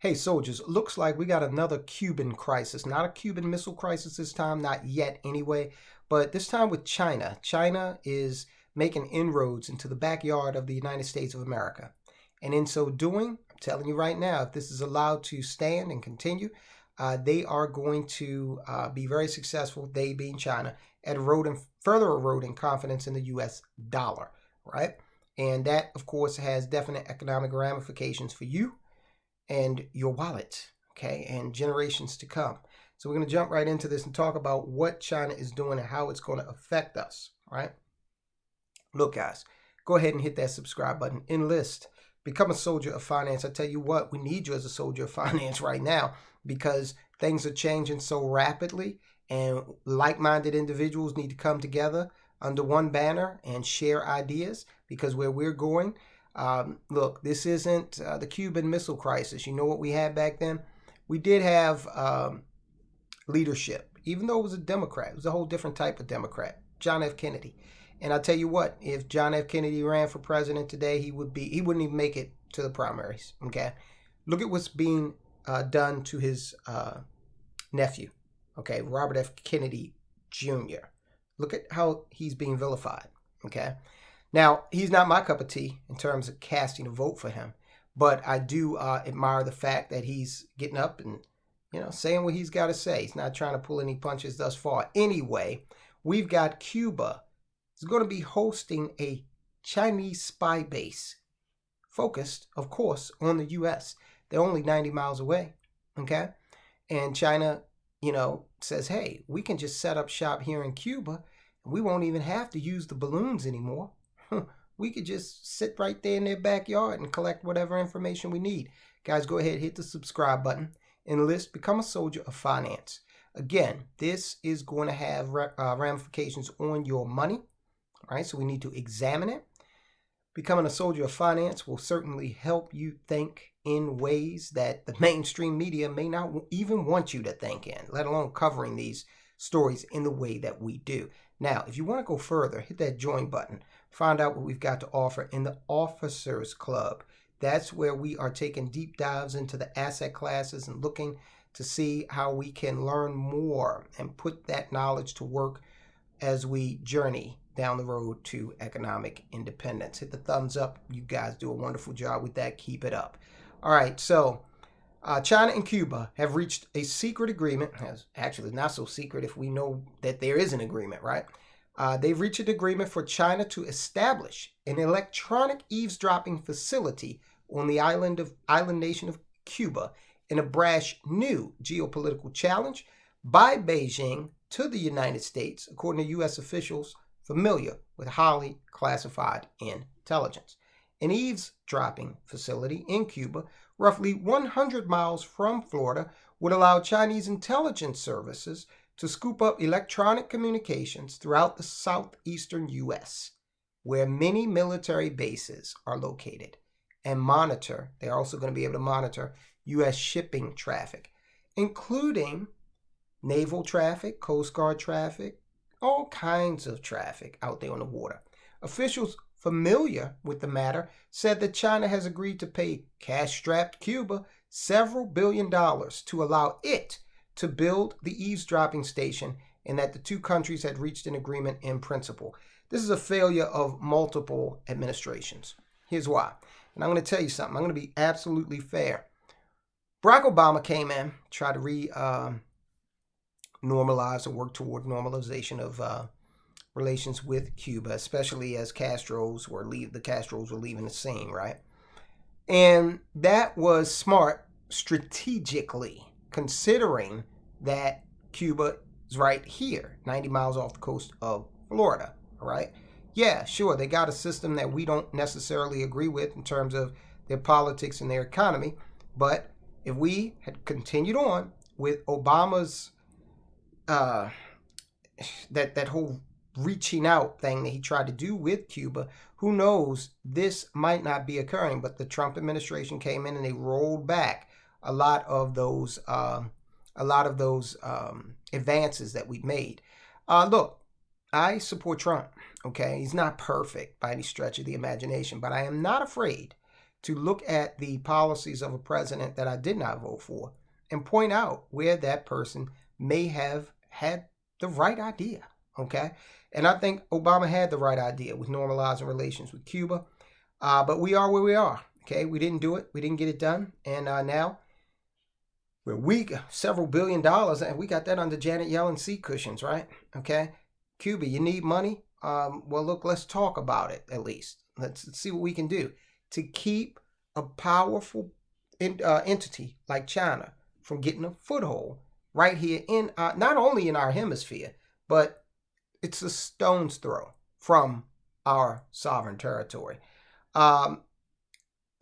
Hey soldiers, looks like we got another Cuban crisis. Not a Cuban Missile Crisis this time, not yet anyway, but this time with China. China is making inroads into the backyard of the United States of America. And in so doing, I'm telling you right now, if this is allowed to stand and continue, they are going to be very successful, they being China, at further eroding confidence in the U.S. dollar, right? And that, of course, has definite economic ramifications for you and your wallet, okay, and generations to come. So we're going to jump right into this and talk about what China is doing and how it's going to affect us, right? Look, guys, go ahead and hit that subscribe button. Enlist. Become a soldier of finance. I tell you what, we need you as a soldier of finance right now because things are changing so rapidly and like-minded individuals need to come together under one banner and share ideas because where we're going, look, this isn't the Cuban Missile Crisis. You know what we had back then? We did have leadership, even though it was a Democrat. It was a whole different type of Democrat, John F. Kennedy. And I'll tell you what, if John F. Kennedy ran for president today, he wouldn't even make it to the primaries, okay? Look at what's being done to his nephew, okay, Robert F. Kennedy Jr. Look at how he's being vilified, okay? Now, he's not my cup of tea in terms of casting a vote for him, but I do admire the fact that he's getting up and, saying what he's got to say. He's not trying to pull any punches thus far. Anyway, we've got Cuba. It's going to be hosting a Chinese spy base focused, of course, on the U.S. They're only 90 miles away, okay? And China, says, hey, we can just set up shop here in Cuba. And we won't even have to use the balloons anymore. We could just sit right there in their backyard and collect whatever information we need. Guys, go ahead, hit the subscribe button. Enlist, become a soldier of finance. Again, this is going to have ramifications on your money. All right, so we need to examine it. Becoming a soldier of finance will certainly help you think in ways that the mainstream media may not even want you to think in, let alone covering these stories in the way that we do. Now, if you want to go further, hit that join button. Find out what we've got to offer in the Officers Club. That's where we are taking deep dives into the asset classes and looking to see how we can learn more and put that knowledge to work as we journey down the road to economic independence. Hit the thumbs up. You guys do a wonderful job with that. Keep it up. All right, so China and Cuba have reached a secret agreement. Actually, not so secret if we know that there is an agreement, right? They've reached an agreement for China to establish an electronic eavesdropping facility on the island nation of Cuba in a brash new geopolitical challenge by Beijing to the United States, according to U.S. officials familiar with highly classified intelligence. An eavesdropping facility in Cuba, roughly 100 miles from Florida, would allow Chinese intelligence services to scoop up electronic communications throughout the southeastern U.S., where many military bases are located, and monitor, they're also going to be able to monitor U.S. shipping traffic, including naval traffic, Coast Guard traffic, all kinds of traffic out there on the water. Officials familiar with the matter said that China has agreed to pay cash-strapped Cuba several $billions to allow it to build the eavesdropping station and that the two countries had reached an agreement in principle. This is a failure of multiple administrations. Here's why. And I'm going to tell you something. I'm going to be absolutely fair. Barack Obama came in, tried to normalize and work toward normalization of relations with Cuba, especially as the Castros were leaving the scene, right? And that was smart strategically, considering that Cuba is right here, 90 miles off the coast of Florida, right? Yeah, sure, they got a system that we don't necessarily agree with in terms of their politics and their economy, but if we had continued on with Obama's that whole reaching out thing that he tried to do with Cuba, who knows, this might not be occurring. But the Trump administration came in and they rolled back a lot of those advances that we made. Look, I support Trump. Okay, he's not perfect by any stretch of the imagination, but I am not afraid to look at the policies of a president that I did not vote for and point out where that person may have had the right idea, okay? And I think Obama had the right idea with normalizing relations with Cuba, but we are where we are, okay? We didn't do it. We didn't get it done, and now we're weak, several $1 billion, and we got that under Janet Yellen seat cushions, right? Okay? Cuba, you need money? Well, look, let's talk about it at least. Let's see what we can do to keep a powerful entity like China from getting a foothold right here in not only in our hemisphere, but it's a stone's throw from our sovereign territory.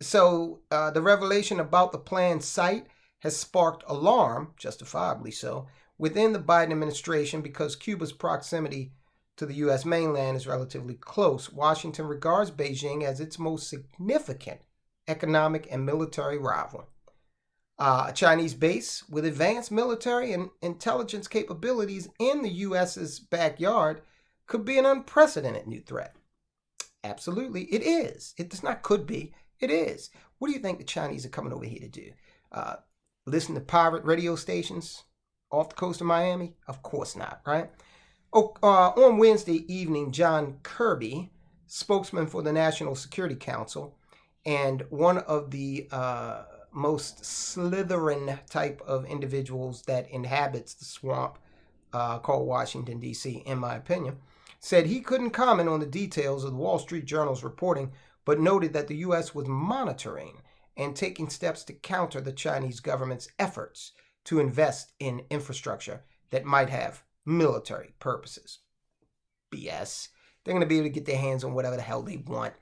So the revelation about the planned site has sparked alarm, justifiably so, within the Biden administration because Cuba's proximity to the U.S. mainland is relatively close. Washington regards Beijing as its most significant economic and military rival. A Chinese base with advanced military and intelligence capabilities in the U.S.'s backyard could be an unprecedented new threat. Absolutely, it is. It does not could be. It is. What do you think the Chinese are coming over here to do? Listen to pirate radio stations off the coast of Miami? Of course not, right? On Wednesday evening, John Kirby, spokesman for the National Security Council, and one of the most Slytherin type of individuals that inhabits the swamp called Washington, D.C., in my opinion, said he couldn't comment on the details of the Wall Street Journal's reporting, but noted that the U.S. was monitoring and taking steps to counter the Chinese government's efforts to invest in infrastructure that might have military purposes. BS. They're going to be able to get their hands on whatever the hell they want.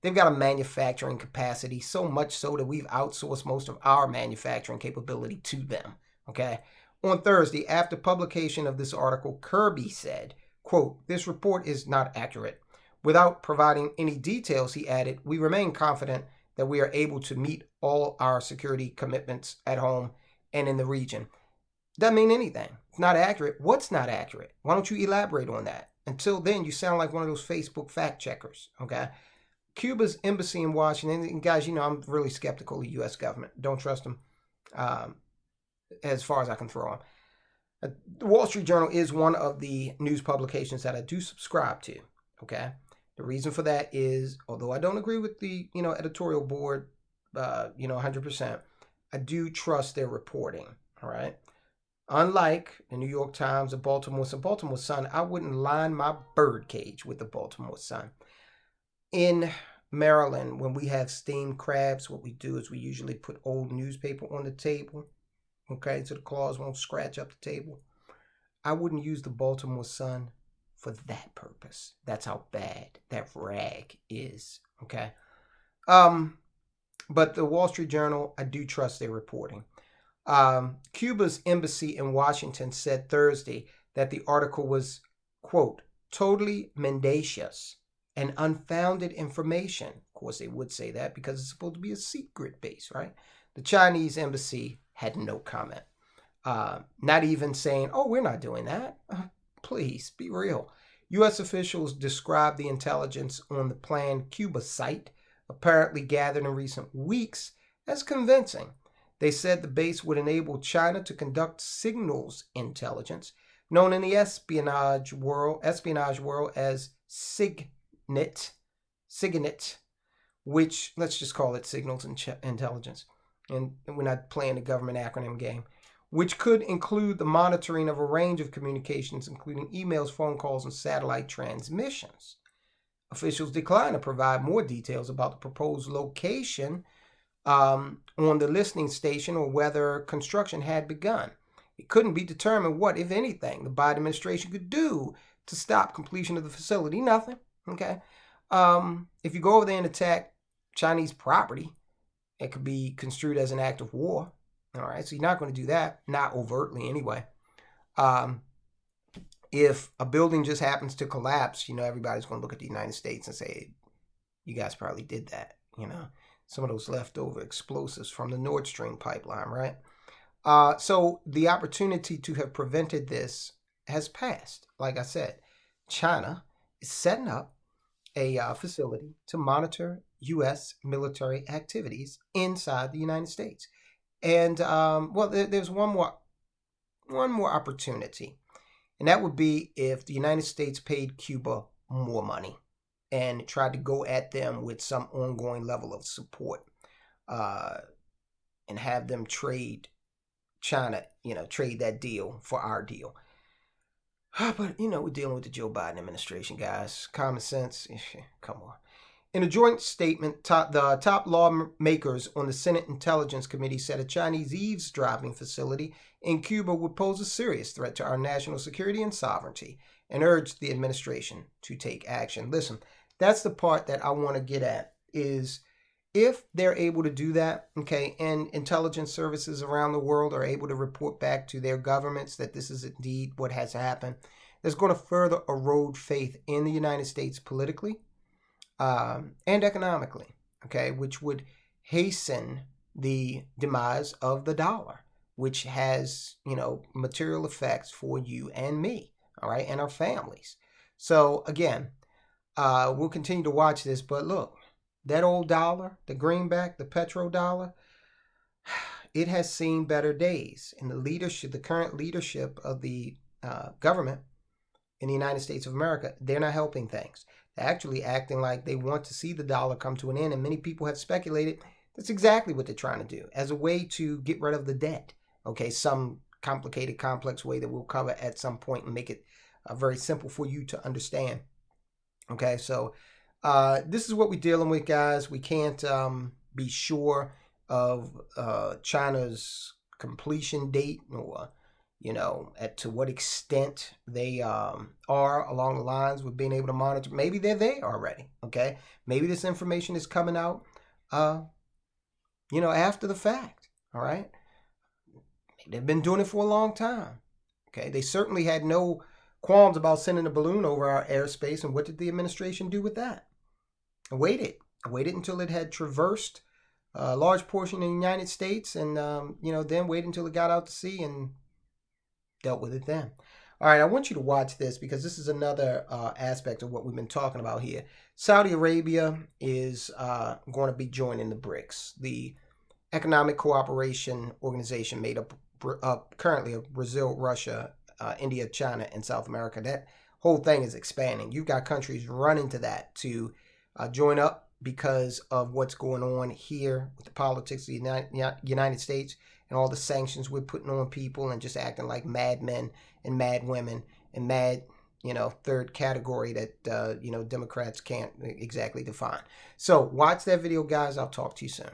They've got a manufacturing capacity, so much so that we've outsourced most of our manufacturing capability to them. Okay? On Thursday, after publication of this article, Kirby said, quote, "This report is not accurate. Without providing any details," he added, "we remain confident that we are able to meet all our security commitments at home and in the region." Doesn't mean anything. It's not accurate. What's not accurate? Why don't you elaborate on that? Until then, you sound like one of those Facebook fact checkers, okay? Cuba's embassy in Washington, and guys, you know, I'm really skeptical of the U.S. government. Don't trust them as far as I can throw them. The Wall Street Journal is one of the news publications that I do subscribe to, okay? The reason for that is, although I don't agree with the, editorial board, 100%, I do trust their reporting, all right? Unlike the New York Times, the Baltimore Sun, I wouldn't line my birdcage with the Baltimore Sun. In Maryland, when we have steamed crabs, what we do is we usually put old newspaper on the table, okay, so the claws won't scratch up the table. I wouldn't use the Baltimore Sun for that purpose. That's how bad that rag is, okay? But the Wall Street Journal, I do trust their reporting. Cuba's embassy in Washington said Thursday that the article was, quote, "totally mendacious and unfounded information." Of course, they would say that because it's supposed to be a secret base, right? The Chinese embassy had no comment. Not even saying, "oh, we're not doing that." Please, be real. U.S. officials described the intelligence on the planned Cuba site, apparently gathered in recent weeks, as convincing. They said the base would enable China to conduct signals intelligence, known in the espionage world as SIGINT, which, let's just call it signals intelligence, and we're not playing the government acronym game, which could include the monitoring of a range of communications, including emails, phone calls, and satellite transmissions. Officials declined to provide more details about the proposed location on the listening station or whether construction had begun. It couldn't be determined what, if anything, the Biden administration could do to stop completion of the facility. Nothing, okay? If you go over there and attack Chinese property, it could be construed as an act of war. All right, so you're not going to do that, not overtly anyway. If a building just happens to collapse, everybody's going to look at the United States and say, you guys probably did that, some of those leftover explosives from the Nord Stream pipeline, right? So the opportunity to have prevented this has passed. Like I said, China is setting up a facility to monitor U.S. military activities inside the United States. And well, there's one more opportunity, and that would be if the United States paid Cuba more money and tried to go at them with some ongoing level of support, and have them trade China, trade that deal for our deal. But, we're dealing with the Joe Biden administration, guys. Common sense, come on. In a joint statement, the top lawmakers on the Senate Intelligence Committee said a Chinese eavesdropping facility in Cuba would pose a serious threat to our national security and sovereignty, and urged the administration to take action. Listen, that's the part that I want to get at, is if they're able to do that, okay, and intelligence services around the world are able to report back to their governments that this is indeed what has happened, that's going to further erode faith in the United States politically, and economically, okay, which would hasten the demise of the dollar, which has, material effects for you and me, all right, and our families. So again, we'll continue to watch this, but look, that old dollar, the greenback, the petrodollar, it has seen better days. And the current leadership of the government in the United States of America, they're not helping things. They're actually acting like they want to see the dollar come to an end. And many people have speculated that's exactly what they're trying to do, as a way to get rid of the debt. Okay, some complicated, complex way that we'll cover at some point and make it very simple for you to understand. Okay, so this is what we're dealing with, guys. We can't be sure of China's completion date, or to what extent they are along the lines with being able to monitor. Maybe they're there already, okay? Maybe this information is coming out, after the fact, all right? They've been doing it for a long time, okay? They certainly had no qualms about sending a balloon over our airspace, and what did the administration do with that? I waited until it had traversed a large portion of the United States, and, then waited until it got out to sea and dealt with it then. All right, I want you to watch this, because this is another aspect of what we've been talking about here. Saudi Arabia is going to be joining the BRICS, the economic cooperation organization made up currently of Brazil, Russia, India, China, and South America. That whole thing is expanding. You've got countries running to that to join up because of what's going on here with the politics of the United States and all the sanctions we're putting on people, and just acting like madmen and mad women and mad, third category that, Democrats can't exactly define. So watch that video, guys. I'll talk to you soon.